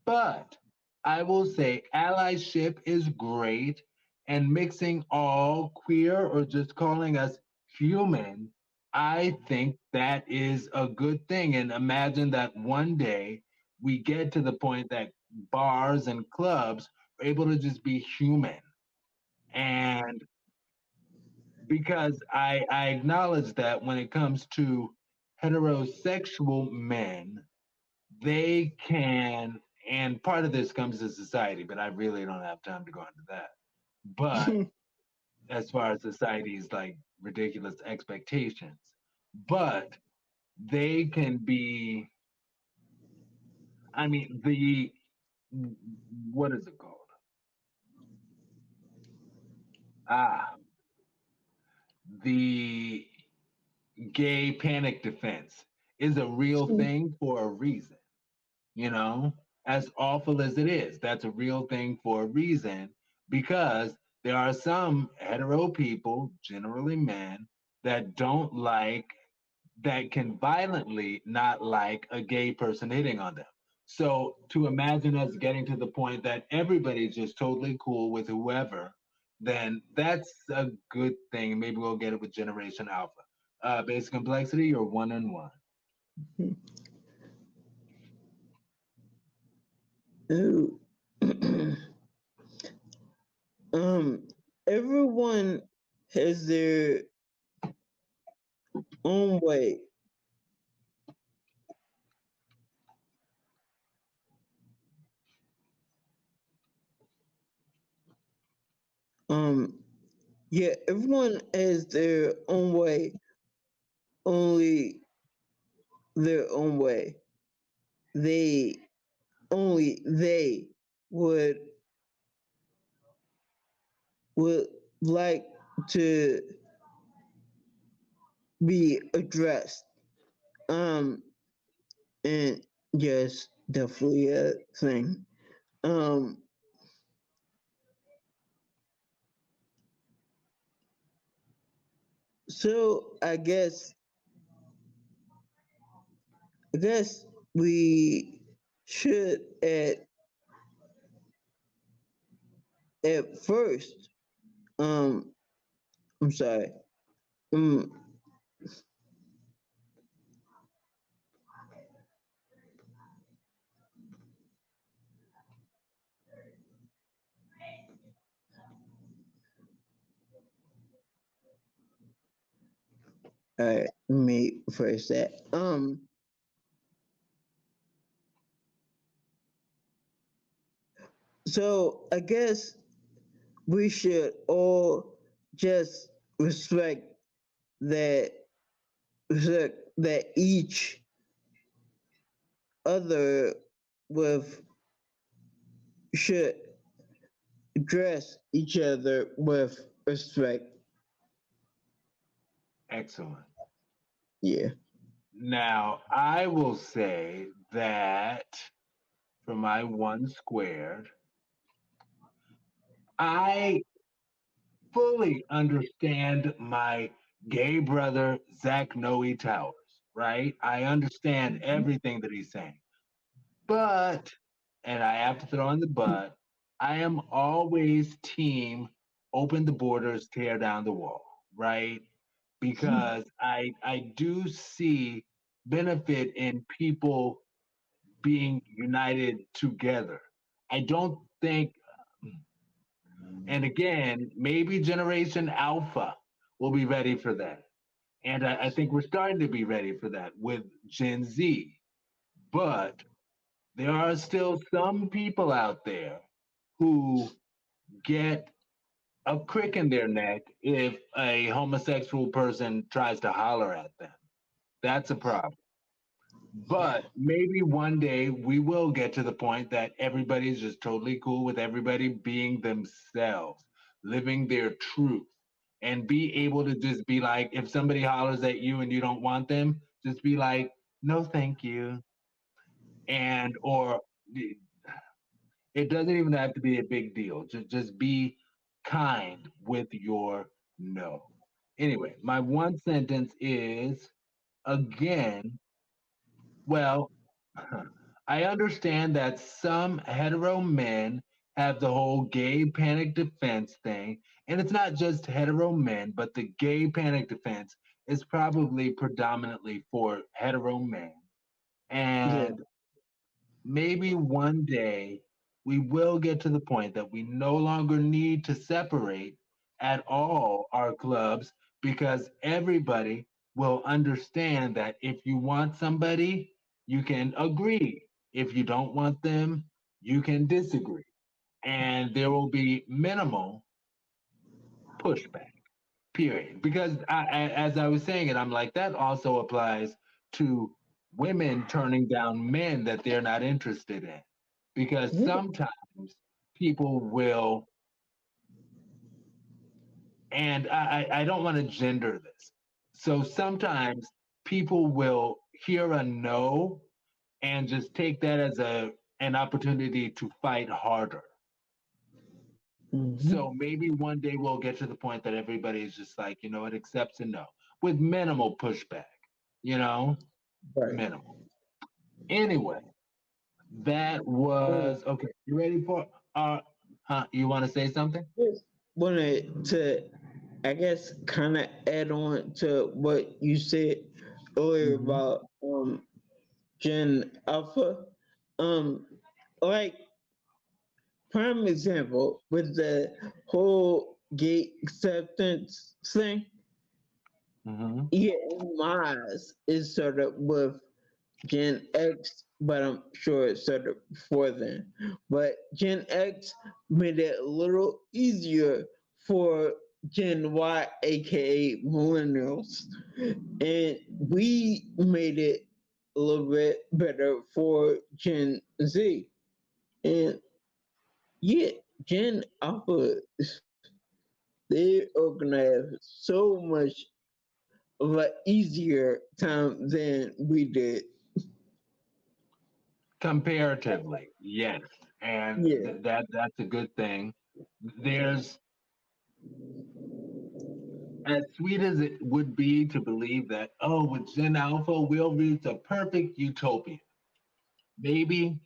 But I will say allyship is great, and mixing all queer or just calling us human, I think that is a good thing. And imagine that one day we get to the point that bars and clubs are able to just be human. And because I acknowledge that when it comes to heterosexual men, they can, and part of this comes to society, but I really don't have time to go into that. But as far as society's like ridiculous expectations, but they can be, I mean, what is it called? Ah, the gay panic defense is a real thing for a reason. you know, as awful as it is, that's a real thing for a reason because there are some hetero people, generally men, that don't like, that can violently not like a gay person hitting on them. So to imagine us getting to the point that everybody's just totally cool with whoever, then that's a good thing. Maybe we'll get it with Generation Alpha. Basic complexity or one and one? Ooh. Everyone has their own way. Um, yeah, everyone has their own way, only their own way. They only they would would like to be addressed. Um, and yes, definitely a thing. Um, so I guess we should at first. I'm sorry. Um, all right, let me first that. So I guess we should all just respect that that each other with should address each other with respect. Excellent. Yeah. Now, I will say that for my one squared, I fully understand my gay brother, Zach Noe Towers, right? I understand everything that he's saying. But, and I have to throw in the but, I am always team open the borders, tear down the wall, right? Because I do see benefit in people being united together. I don't think, and again, maybe Generation Alpha will be ready for that. And I think we're starting to be ready for that with Gen Z. But there are still some people out there who get a crick in their neck if a homosexual person tries to holler at them. That's a problem. But maybe one day we will get to the point that everybody's just totally cool with everybody being themselves, living their truth, and be able to just be like, if somebody hollers at you and you don't want them, just be like, no, thank you. And, or it doesn't even have to be a big deal. Just be kind with your no. Anyway, my one sentence is again, well, I understand that some hetero men have the whole gay panic defense thing, and it's not just hetero men, but the gay panic defense is probably predominantly for hetero men. Yeah. And maybe one day we will get to the point that we no longer need to separate at all our clubs because everybody will understand that if you want somebody, you can agree. If you don't want them, you can disagree. And there will be minimal pushback, period. Because as I was saying it, I'm like, that also applies to women turning down men that they're not interested in. Because sometimes people will, and I don't want to gender this. So sometimes people will hear a no and just take that as an opportunity to fight harder. Mm-hmm. So maybe one day we'll get to the point that everybody is just like, it accepts a no with minimal pushback, you know, Right. minimal. Anyway, that was okay. You ready for you want to say something? Just wanted to, I guess, kind of add on to what you said earlier Mm-hmm. about Gen Alpha. Um, like prime example with the whole gay acceptance thing. Yeah, and mine is sort of with Gen X, but I'm sure it's sort of before then. But Gen X made it a little easier for Gen Y, aka millennials, and we made it a little bit better for Gen Z. And yeah, Gen Alpha, they organized so much of an easier time than we did. Comparatively, yes, and Yeah. that's a good thing. There's as sweet as it would be to believe that, oh, with Gen Alpha we'll reach a perfect utopia. Maybe,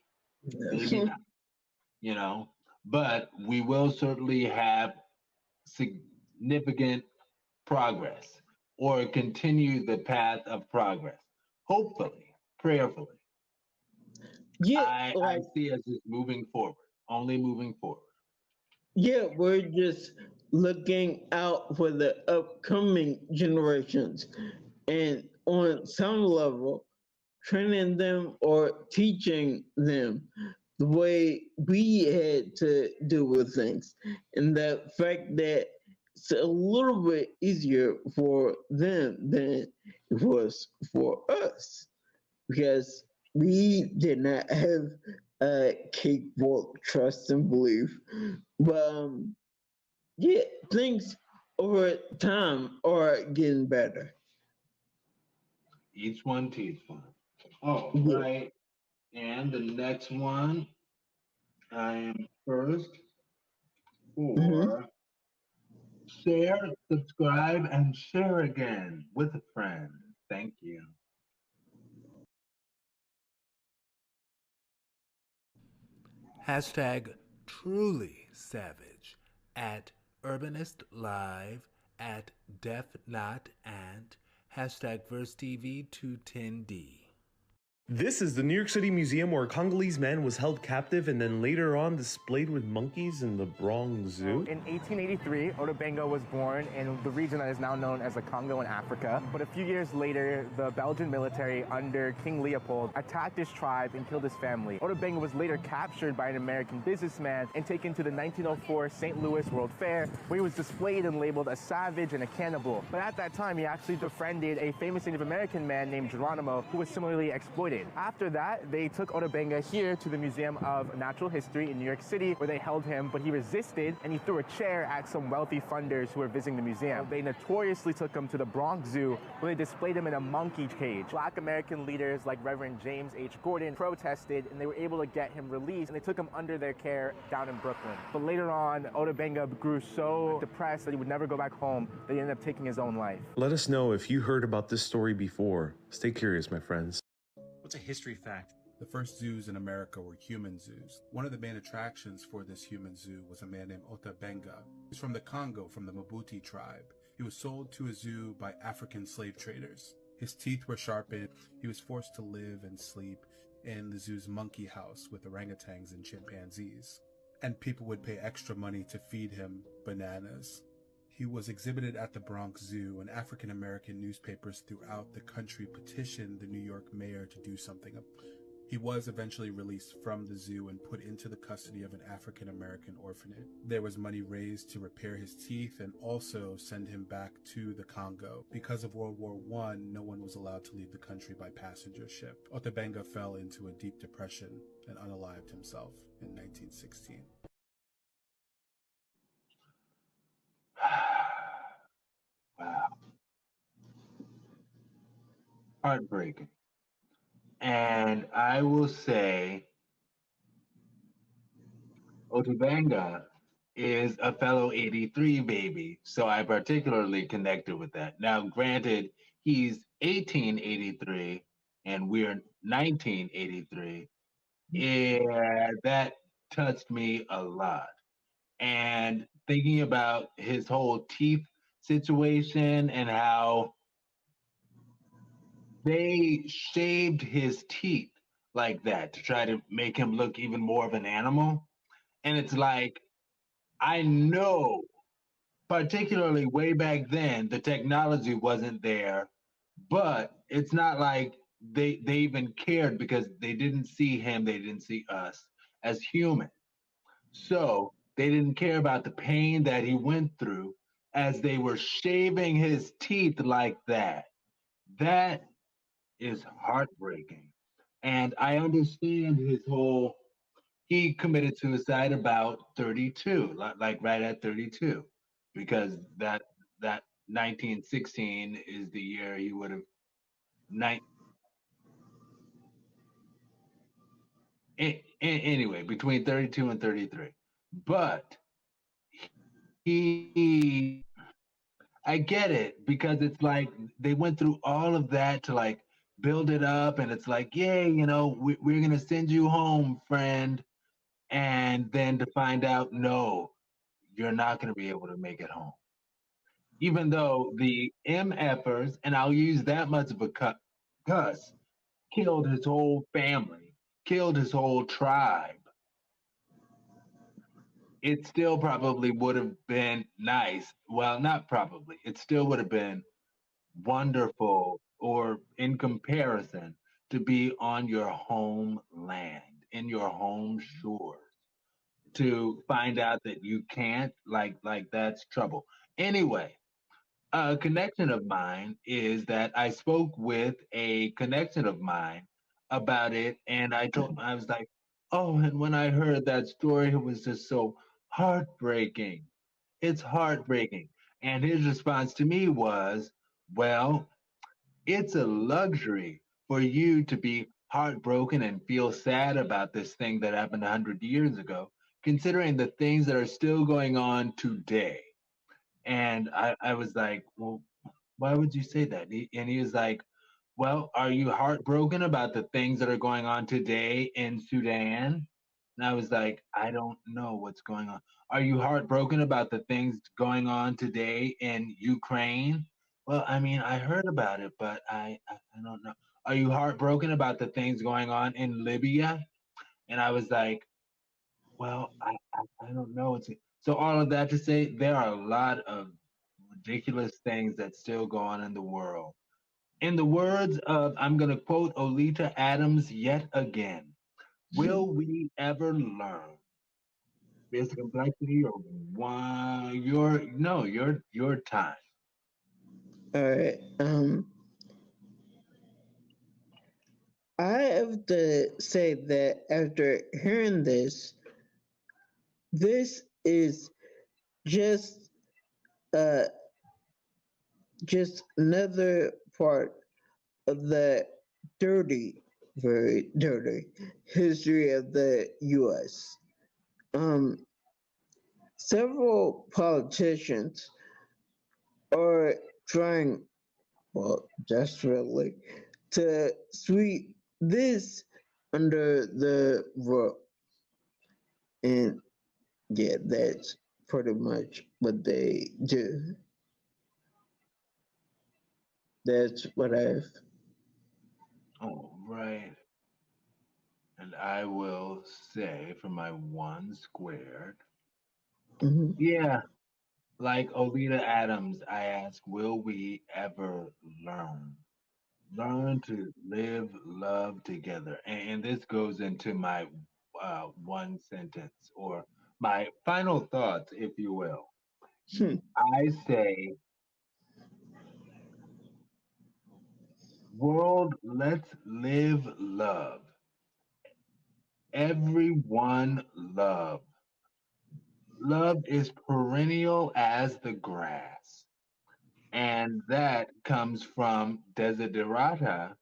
maybe not. You know, but we will certainly have significant progress or continue the path of progress. Hopefully, prayerfully. Yeah, I see us just moving forward, only moving forward. yeah, we're just looking out for the upcoming generations and on some level training them or teaching them the way we had to deal with things. And the fact that it's a little bit easier for them than it was for us because we did not have capable trust and belief. But yeah, things over time are getting better. Each one teach one. All Yeah. right. And the next one, I am first Mhm. for share, subscribe, and share again with a friend. Thank you. Hashtag TrulySavage at Urbanist Live at Def Not Ant. Hashtag VersTEAv210 This is the New York City Museum where a Congolese man was held captive and then later on displayed with monkeys in the Bronx Zoo. In 1883, Otobenga was born in the region that is now known as the Congo in Africa. But a few years later, the Belgian military under King Leopold attacked his tribe and killed his family. Otobenga was later captured by an American businessman and taken to the 1904 St. Louis World Fair, where he was displayed and labeled a savage and a cannibal. But at that time, he actually befriended a famous Native American man named Geronimo, who was similarly exploited. After that, they took Otobenga here to the Museum of Natural History in New York City, where they held him, but he resisted and he threw a chair at some wealthy funders who were visiting the museum. They notoriously took him to the Bronx Zoo, where they displayed him in a monkey cage. Black American leaders like Reverend James H. Gordon protested, and they were able to get him released, and they took him under their care down in Brooklyn. But later on, Otobenga grew so depressed that he would never go back home that he ended up taking his own life. Let us know if you heard about this story before. Stay curious, my friends. What's a history fact? The first zoos in America were human zoos. One of the main attractions for this human zoo was a man named Otobenga. He's from the Congo, from the Mabuti tribe. He was sold to a zoo by African slave traders. His teeth were sharpened. He was forced to live and sleep in the zoo's monkey house with orangutans and chimpanzees. And people would pay extra money to feed him bananas. He was exhibited at the Bronx Zoo, and African American newspapers throughout the country petitioned the New York mayor to do something. He was eventually released from the zoo and put into the custody of an African American orphanage. There was money raised to repair his teeth and also send him back to the Congo. Because of World War I, no one was allowed to leave the country by passenger ship. Otobenga fell into a deep depression and unalived himself in 1916. Wow. Heartbreaking. And I will say Otobenga is a fellow 83 baby, so I particularly connected with that. Now, granted, he's 1883 and we're 1983. Yeah, that touched me a lot. And thinking about his whole teeth situation and how they shaved his teeth like that to try to make him look even more of an animal. And it's like, I know particularly way back then, the technology wasn't there, but it's not like they even cared because they didn't see him, they didn't see us as human. So they didn't care about the pain that he went through as they were shaving his teeth like that. That is heartbreaking. And I understand his whole, he committed suicide about 32, like right at 32, because that 1916 is the year he would have, nine, anyway, between 32 and 33. But he, I get it because it's like they went through all of that to like build it up, and it's like, yay, we're gonna send you home, friend, and then to find out, no, you're not gonna be able to make it home. Even though the MFers, and I'll use that much of a cuss, killed his whole family, killed his whole tribe, it still probably would have been nice. Well, not probably. It still would have been wonderful, or in comparison, to be on your homeland, in your home shores, to find out that you can't, like that's trouble. Anyway, a connection of mine is that I spoke with a connection of mine about it, and I was like, oh, and when I heard that story, it was just so heartbreaking. It's heartbreaking. And his response to me was, well, it's a luxury for you to be heartbroken and feel sad about this thing that happened 100 years ago, considering the things that are still going on today. And I was like, well, why would you say that? And he was like, well, are you heartbroken about the things that are going on today in Sudan? And I was like, I don't know what's going on. Are you heartbroken about the things going on today in Ukraine? Well, I mean, I heard about it, but I don't know. Are you heartbroken about the things going on in Libya? And I was like, well, I don't know. So all of that to say, there are a lot of ridiculous things that still go on in the world. In the words of, I'm going to quote Olita Adams yet again, will we ever learn this complexity or why your time? All right. I have to say that after hearing this is just uh just another part of the dirty, very dirty history of the US. Several politicians are trying, well, desperately, to sweep this under the rug. And yeah, that's pretty much what they do. That's what I've. Oh, right. And I will say for my one squared, yeah, like Olita Adams, I ask, will we ever learn to live, love together? And this goes into my one sentence or my final thoughts, if you will. I say, world, let's live love. Everyone love. Love is perennial as the grass. And that comes from Desiderata,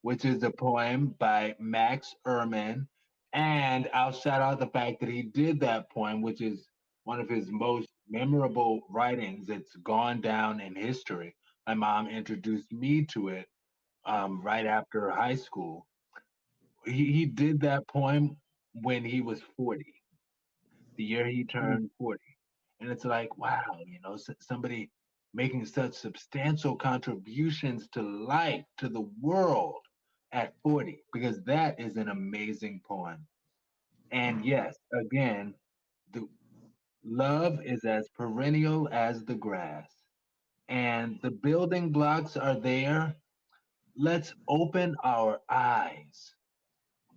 which is a poem by Max Ehrman. And I'll shout out the fact that he did that poem, which is one of his most memorable writings. It's gone down in history. My mom introduced me to it right after high school. He did that poem when he was 40, the year he turned 40. And it's like, wow, somebody making such substantial contributions to life, to the world at 40, because that is an amazing poem. And yes, again, the Love is as perennial as the grass. And the building blocks are there. Let's open our eyes.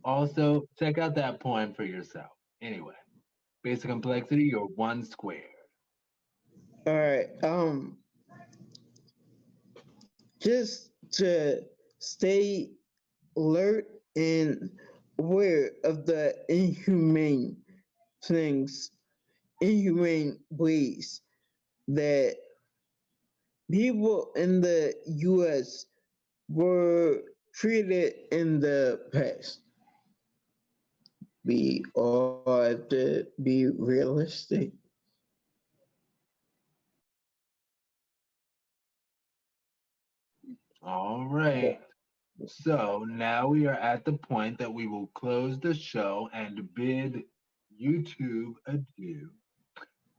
Also, check out that poem for yourself. Anyway, basic complexity, you're one squared. All right. Just to stay alert and aware of the inhumane ways that people in the US were treated in the past. We all have to be realistic. All right. So now we are at the point that we will close the show and bid YouTube adieu.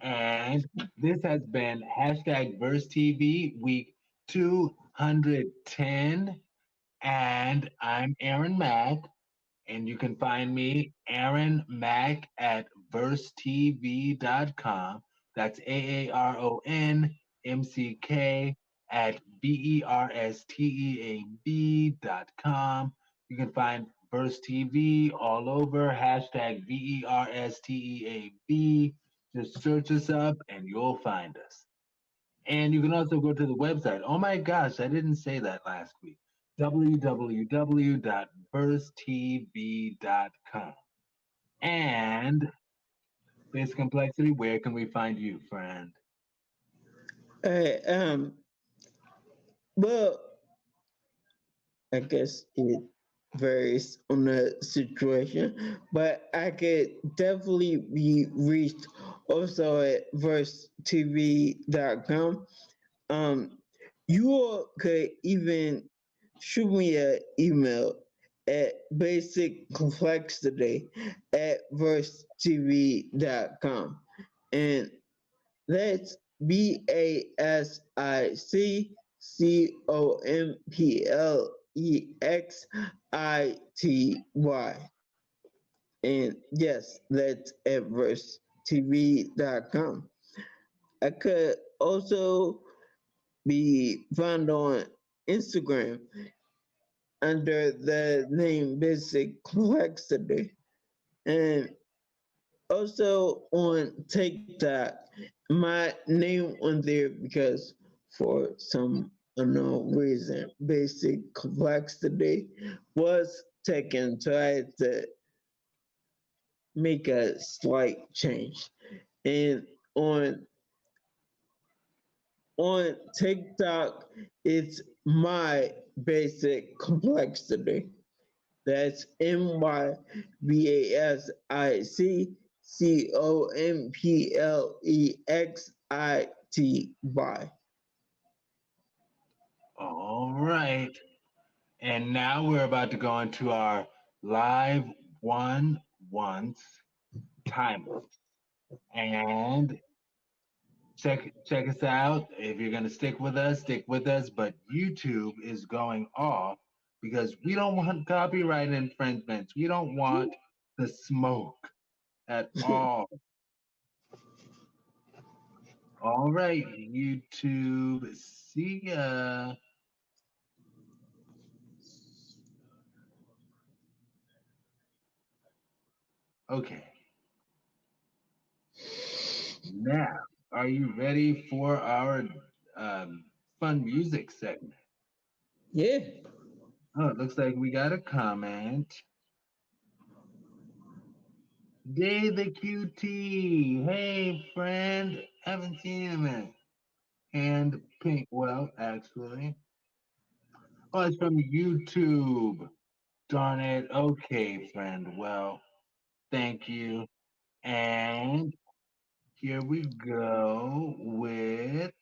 And this has been hashtag VersTEAv week 210. And I'm Aaron Mack. And you can find me, Aaron Mack, at VersTEAv210. That's AARONMCK at VersTEAv.com. You can find VersTEAv all over, hashtag VersTEAv. Just search us up and you'll find us. And you can also go to the website. Oh my gosh, I didn't say that last week. www.VersTEAv.com. And Basic Complexity, where can we find you, friend? Well, I guess it varies on the situation, but I could definitely be reached also at VersTEAv.com. You all could even shoot me an email at basiccomplexity@VersTEAv.com. And that's BASICCOMPLEXITY. And yes, that's at VersTEAv.com. I could also be found on Instagram under the name Basic Complexity. And also on TikTok, my name on there because for some unknown reason, Basic Complexity was taken, so I had to make a slight change. And on TikTok, it's my Basic Complexity. That's MYBASICCOMPLEXITY. All right. And now we're about to go into our live one once timer. And check us out. If you're gonna stick with us, stick with us. But YouTube is going off because we don't want copyright infringements. We don't want the smoke at all. All right, YouTube. See ya. Okay. Now, are you ready for our fun music segment? Yeah. Oh, it looks like we got a comment. Day the QT. Hey, friend. Haven't seen you in a minute. And Pink. Well, actually. Oh, it's from YouTube. Darn it. Okay, friend. Well, thank you. And here we go with